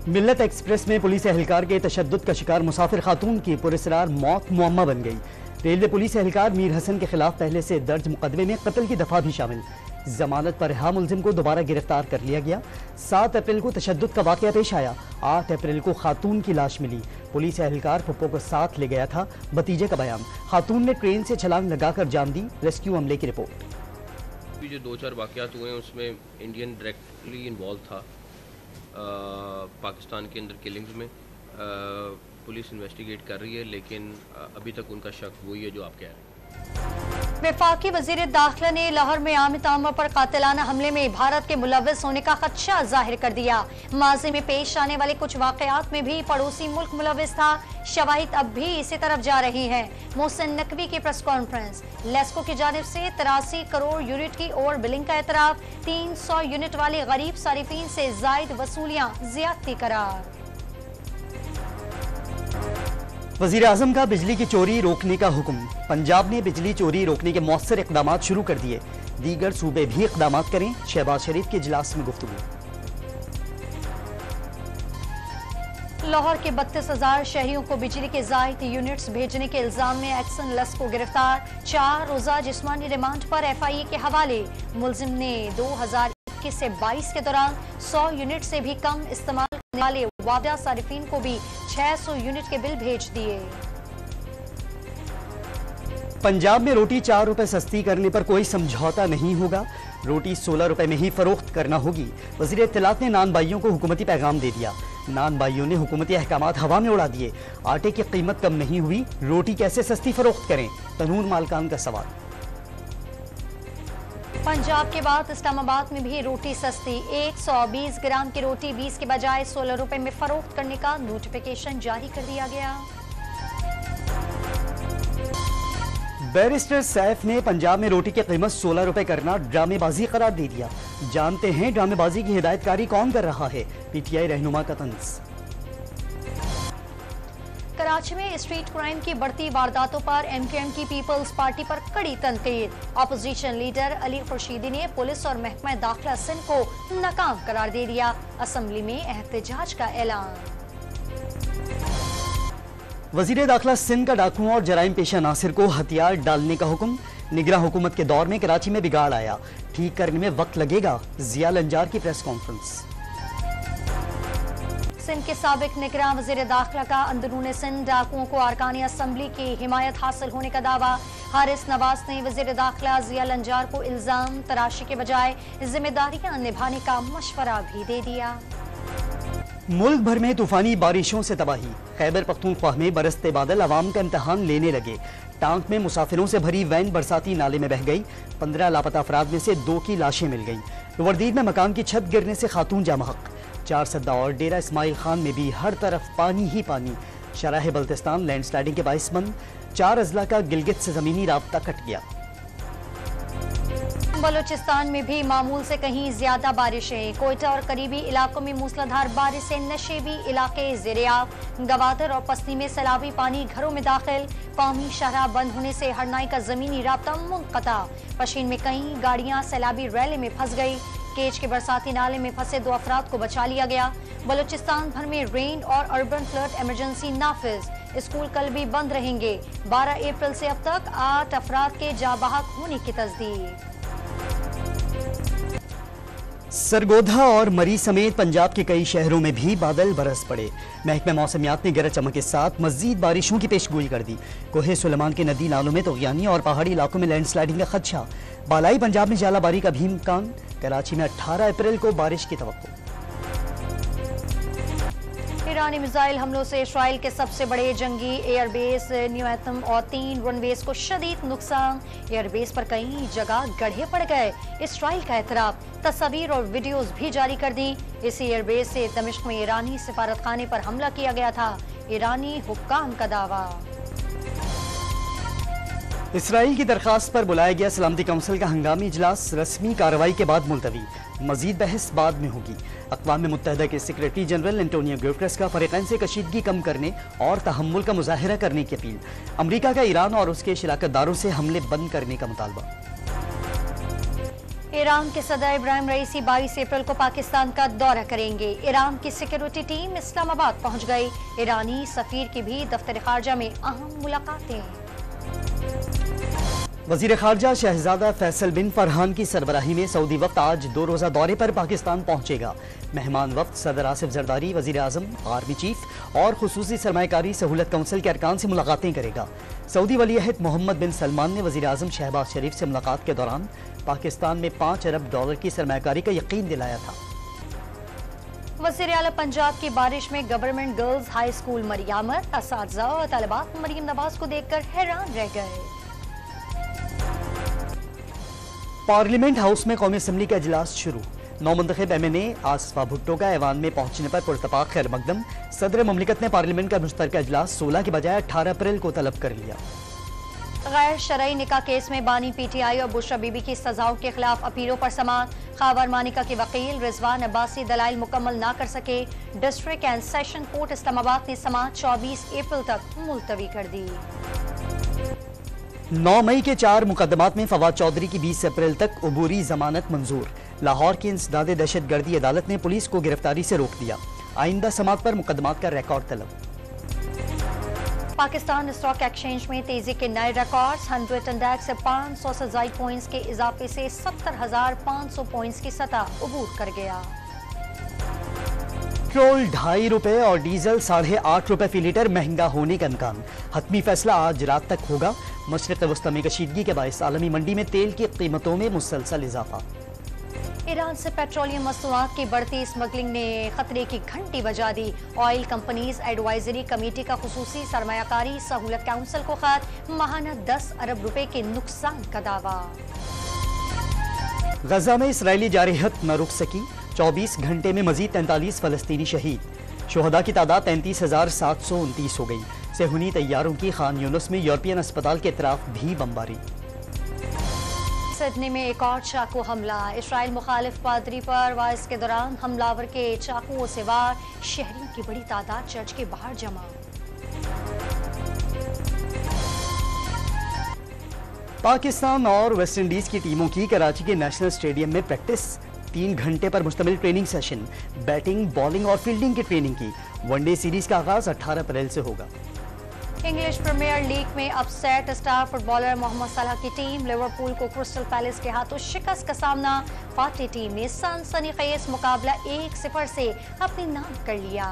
मिल्लत express में police एहलकार के तशद्दुद का शिकार मुसाफिर खातून की पुरस्रार मौत मुअम्मा बन गई। रेलवे पुलिस एहलकार मीर हसन के खिलाफ पहले से दर्ज मुकदमे में कत्ल की दफा भी शामिल। जमानत पर रिहा मुलजिम को दोबारा गिरफ्तार कर लिया गया। 7 अप्रैल को तशद्दुद का वाकया पेश आया। 8 अप्रैल को खातून की लाश मिली। पुलिस एहलकार पप्पो को साथ ले गया था। भतीजे का बयान, खातून ने ट्रेन से छलांग लगाकर जान दी। रेस्क्यू अमले की रिपोर्ट। जो 2-4 वाकयात हुए हैं उसमें इंडियन डायरेक्टली इन्वॉल्व था। पाकिस्तान के अंदर किलिंग्स में पुलिस इन्वेस्टिगेट कर रही है, लेकिन अभी तक उनका शक वही है जो आप कह रहे हैं। वफाकी वजीर दाखिला ने लाहौर में आम तौर पर कातिलाना हमले में भारत के मुलव्वस होने का खदशा जाहिर कर दिया। माजी में पेश आने वाले कुछ वाकयात में भी पड़ोसी मुल्क मुलव्वस था। शवाहिद अब भी इसी तरफ जा रही हैं। मोहसिन नकवी की प्रेस कॉन्फ्रेंस। लेस्को की जानिब से 83 करोड़ यूनिट की ओवर बिलिंग का एतराफ। 300 यूनिट वाले गरीब सारिफीन से जायद वसूलियां ज्यादती करार। वजीर आजम का बिजली की चोरी रोकने का हुक्म। पंजाब ने बिजली चोरी रोकने के मौसर इकदाम शुरू कर दिए। दीगर सूबे भी इकदाम करें। शहबाज शरीफ के इजलास में गुफ्तगू। लाहौर के 32,000 शहरियों को बिजली के जायद यूनिट्स भेजने के इल्जाम में एक्सन लस को गिरफ्तार। 4 रोजा जिस्मानी रिमांड पर FIA के हवाले। मुलजिम ने 2021 से 22 के दौरान 100 यूनिट से भी कम इस्तेमाल करने वाले वादा सारिफीन को भी 600 यूनिट के बिल भेज दिए। पंजाब में रोटी 4 रुपए सस्ती करने पर कोई समझौता नहीं होगा। रोटी 16 रुपए में ही फरोख्त करना होगी। वजीर इत्तलात ने नान भाइयों को हुकूमती पैगाम दे दिया। नान भाइयों ने हुकूमती अहकामात हवा में उड़ा दिए। आटे की कीमत कम नहीं हुई, रोटी कैसे सस्ती फरोख्त करें? तनूर मालकान का सवाल। पंजाब के बाद इस्लामाबाद में भी रोटी सस्ती। 120 ग्राम की रोटी 20 के बजाय 16 रुपए में फरोख्त करने का नोटिफिकेशन जारी कर दिया गया। बैरिस्टर सैफ ने पंजाब में रोटी की कीमत 16 रुपए करना ड्रामेबाजी करार दे दिया। जानते हैं ड्रामेबाजी की हिदायतकारी कौन कर रहा है? PTI रहनुमा का तंज। कराची में स्ट्रीट क्राइम की बढ़ती वारदातों पर MKM की पीपल्स पार्टी पर कड़ी तनकीद। अपोजिशन लीडर अली खुर्शीदी ने पुलिस और महकमा दाखिला सिंध को नाकाम करार दे दिया। असेंबली में एहतजाज का ऐलान। वजीर दाखिला सिंध का डाकुओं और जराइम पेशा नासिर को हथियार डालने का हुक्म। निगरान हुकूमत के दौर में कराची में बिगाड़ आया, ठीक करने में वक्त लगेगा। जिया लंजार की प्रेस कॉन्फ्रेंस। सिंध के साबिक निगरान वजीर दाखिला का अंदरून सिंध डाकुओं को अरकान असम्बली की हिमायत हासिल होने का दावा। हारिस नवाज ने वजीर दाखिला जिया लंजार को इल्जाम तराशी के बजाय जिम्मेदारियां निभाने का मशवरा भी दे दिया। मुल्क भर में तूफानी बारिशों से तबाही। खैबर पख्तूनख्वा में बरसते बादल अवाम का इम्तहान लेने लगे। टांक में मुसाफिरों से भरी वैन बरसाती नाले में बह गई। 15 लापता अफराद में से 2 की लाशें मिल गई। वर्दीद में मकान की छत गिरने से खातून जा महक। 4 सद्दा और डेरा इस्माइल खान में भी हर तरफ पानी ही पानी। शराह बल्तिस्तान लैंडस्लाइडिंग के बाइस बंद। 4 अजला का गिलगित से जमीनी राब्ता कट गया। बलूचिस्तान में भी मामूल से कहीं ज्यादा बारिशें। कोयटा और करीबी इलाकों में मूसलाधार बारिश से नशेबी इलाके ज़ेरियाब। गवादर और पसनी में सैलाबी पानी घरों में दाखिल। कौमी शाहराह बंद होने से हरनाई का जमीनी राब्ता मुनक़ता। पशीन में कई गाड़ियां सैलाबी रैली में फंस गई। केज के बरसाती नाले में फंसे 2 अफराद को बचा लिया गया। बलूचिस्तान भर में रेन और अर्बन फ्लड इमरजेंसी नाफिज। स्कूल कल भी बंद रहेंगे। 12 अप्रैल से अब तक 8 अफराद के जाबाहक होने की तस्दीक। सरगोधा और मरी समेत पंजाब के कई शहरों में भी बादल बरस पड़े। महकमा मौसमियात ने गरज चमक के साथ मजीद बारिशों की पेशगोई कर दी। कोहे सुलेमान के नदी नालों में तगयानी और पहाड़ी इलाकों में लैंडस्लाइडिंग का खदशा। बालाई पंजाब में जालाबारी का भी इम्कान। कराची में 18 अप्रैल को बारिश की तवक्को। ईरानी मिसाइल हमलों से इसराइल के सबसे बड़े जंगी एयरबेस न्यूएतम और 3 रनवेज को शदीद नुकसान। एयरबेस पर कई जगह गड्ढे पड़ गए। इसराइल का एतराफ। तस्वीर और वीडियोस भी जारी कर दी। इसी एयरबेस से दमिश्क में ईरानी सिफारतखाने पर हमला किया गया था। ईरानी हुक्काम का दावा। इसराइल की दरखास्त पर बुलाया गया सलामती काउंसिल का हंगामी इजलास रस्मी कार्रवाई के बाद मुलतवी। मजीद बहस बाद में होगी। अक़वाम मुत्तहिदा के सेक्रेटरी जनरल एंटोनियो गुटेरेस का फरीक़ैन से कशीदगी कम करने और तहम्मुल का मुज़ाहिरा करने की अपील। अमरीका का ईरान और उसके शराकतदारों से हमले बंद करने का मुतालबा। ईरान के सदर इब्राहिम रईसी 22 अप्रैल को पाकिस्तान का दौरा करेंगे। ईरान की सिक्योरिटी टीम इस्लामाबाद पहुंच गई। ईरानी सफीर की भी दफ्तर खारजा में अहम मुलाकातें। वजीर खारजा शहजादा फैसल बिन फरहान की सरबराही में सऊदी वक्त आज 2 रोज़ा दौरे पर पाकिस्तान पहुंचेगा। मेहमान वक्त सदर आसिफ जरदारी, वजीर आजम, आर्मी चीफ और खुसूसी सरमायाकारी सहूलत काउंसिल के अरकान से मुलाकातें करेगा। सऊदी वली अहद मोहम्मद बिन सलमान ने वजीर आजम शहबाज शरीफ से मुलाकात के दौरान पाकिस्तान में $5 अरब की सरमायाकारी का यकीन दिलाया था। वज़ीर आला पंजाब की बारिश में गवर्नमेंट गर्ल्स हाई स्कूल मरियामत, असातिज़ा और तलबात मरीम नवाज को देखकर हैरान रह गए। पार्लियामेंट हाउस में कौमी असम्बली का इजलास शुरू। नौमुंतखब MNA आसफा भुट्टो का ऐवान में पहुंचने पर पुरतपाक खैर मकदम। सदर मुमलिकत ने पार्लियामेंट का मुश्तरका इजलास 16 की बजाय 18 अप्रैल को तलब कर लिया। गैर शरई निकाह केस में बानी PTI और बुशरा बीबी की सजाओं के खिलाफ अपीलों पर समाअत। ख़ावर मानिका के वकील रिजवान अब्बासी दलाइल मुकम्मल ना कर सके। District and session court Islamabad ने समाअत 24 अप्रैल तक मुलतवी कर दी। 9 मई के 4 मुकदमात में फवाद चौधरी की 20 अप्रैल तक उबूरी जमानत मंजूर। लाहौर की इंसदाद दहशत गर्दी अदालत ने पुलिस को गिरफ्तारी से रोक दिया। आइंदा समाअत पर मुकदमात का रिकॉर्ड तलब। पाकिस्तान स्टॉक एक्सचेंज में तेजी के नए रिकॉर्ड्स। 100 इंडेक्स से 500 से ज़ायद पॉइंट्स के इजाफे से 70,500 पॉइंट्स की सतह उबूर कर गया। पेट्रोल ₹2.5 और डीजल ₹8.5 फी लीटर महंगा होने का इम्कान। हतमी फैसला आज रात तक होगा। मशरिक़ वस्ता में कशीदगी के बायस आलमी मंडी में तेल की कीमतों में मुसलसल इजाफा। ईरान से पेट्रोलियम मसनूआत की बढ़ती स्मगलिंग ने खतरे की घंटी बजा दी। ऑयल कंपनीज एडवाइजरी कमेटी का खुसूसी सरमायाकारी सहूलत काउंसिल को खत, माहाना $10 अरब के नुकसान का दावा। गजा में इसराइली जारहत न रुक सकी। 24 घंटे में मजीद 43 फलस्तीनी शहीद। शुहदा की तादाद 33,729 हो गई। सेहूनी तैयारों की खान यूनुस में यूरोपियन अस्पताल के तरफ भी बमबारी। सिडनी में एक और चाकू हमला। इसराइल मुखालिफ पादरी पर वाइस के दौरान हमलावर के चाकुओं से वार। शहरियों की बड़ी तादाद चर्च के बाहर जमा। पाकिस्तान और वेस्ट इंडीज की टीमों की कराची के नेशनल स्टेडियम में प्रैक्टिस। 3 घंटे पर मुश्तमिल ट्रेनिंग सेशन। बैटिंग, बॉलिंग और फील्डिंग की ट्रेनिंग की। वनडे सीरीज का आगाज 18 अप्रैल से होगा। इंग्लिश प्रीमियर लीग में अपसेट। स्टार फुटबॉलर मोहम्मद सलाह की टीम लिवरपूल को क्रिस्टल पैलेस के हाथों शिकस्त का सामना। फातह टीम ने सनसनीखेज मुकाबला 1-0 से अपने नाम कर लिया।